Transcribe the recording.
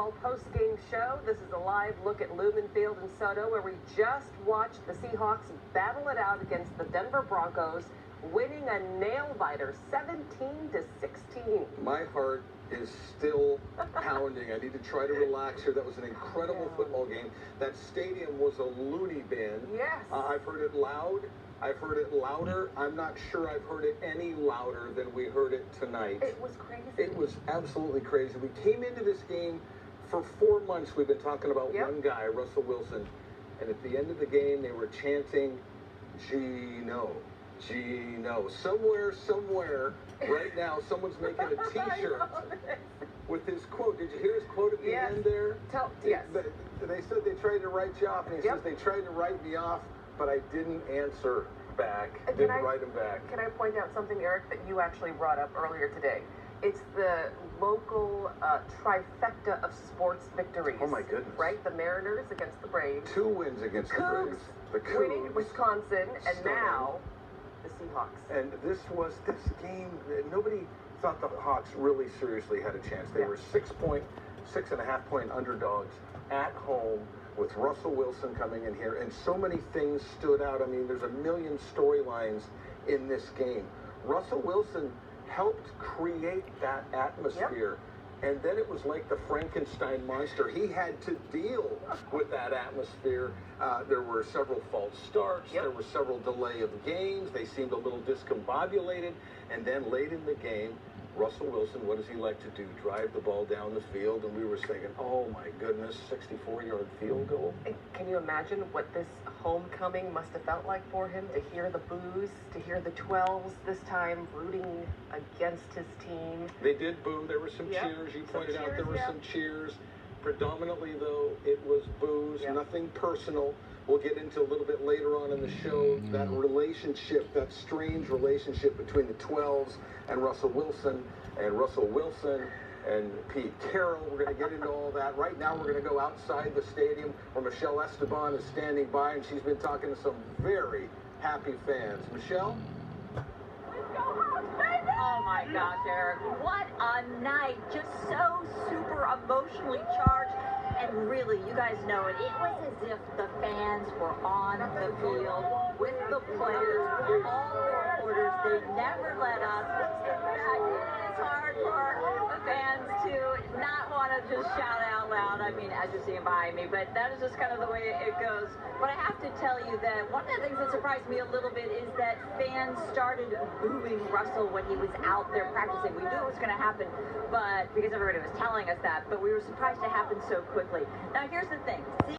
NFL postgame show. This is a live look at Lumen Field in Soto, where we just watched the Seahawks battle it out against the Denver Broncos, winning a nail-biter 17-16. My heart is still pounding. I need to try to relax here. That was an incredible football game. That stadium was a loony bin. Yes. I've heard it loud. I've heard it louder. I'm not sure I've heard it any louder than we heard it tonight. It was crazy. It was absolutely crazy. We came into this game for 4 months. We've been talking about one guy, Russell Wilson. And at the end of the game, they were chanting, Geno, Geno. Somewhere, right now, someone's making a T-shirt with his quote. Did you hear his quote at the end there? Yes. They said they tried to write you off, and he says they tried to write me off, but I didn't answer back. Didn't write him back. Can I point out something, Eric, that you actually brought up earlier today? It's the local trifecta of sports victories. Oh, my goodness. Right? The Mariners against the Braves. 2 wins against the Braves. The Cougs winning Wisconsin, and now the Seahawks. And this game, nobody thought the Hawks really seriously had a chance. They were 6.5 point underdogs at home with Russell Wilson coming in here, and so many things stood out. I mean, there's a million storylines in this game. Russell Wilson helped create that atmosphere, and then it was like the Frankenstein monster. He had to deal with that atmosphere. There were several false starts. There were several delay of games. They seemed a little discombobulated, and then late in the game, Russell Wilson, what does he like to do? Drive the ball down the field, and we were thinking, oh my goodness, 64-yard field goal. And can you imagine what this homecoming must have felt like for him, to hear the boos, to hear the 12s this time rooting against his team? They did boo. There were some cheers. You pointed out there were some cheers. Predominantly, though, it was boos, nothing personal. We'll get into a little bit later on in the show that relationship, that strange relationship between the 12s and Russell Wilson and Pete Carroll. We're going to get into all that. Right now, we're going to go outside the stadium where Michelle Esteban is standing by, and she's been talking to some very happy fans. Michelle? Oh my gosh, Eric. What a night. Just so super emotionally charged. And really, you guys know it. It was as if the fans were on the field with the players, with all the reporters. They never let us. In fact, it is hard for the fans to not want to just shout out loud. I mean, as you're seeing behind me, but that is just kind of the way it goes. But I have to tell you that one of the things that surprised me a little bit is that fans started booing Russell when he was out there practicing. We knew it was going to happen, but because everybody was telling us that, but we were surprised it happened so quickly. Now, here's the thing.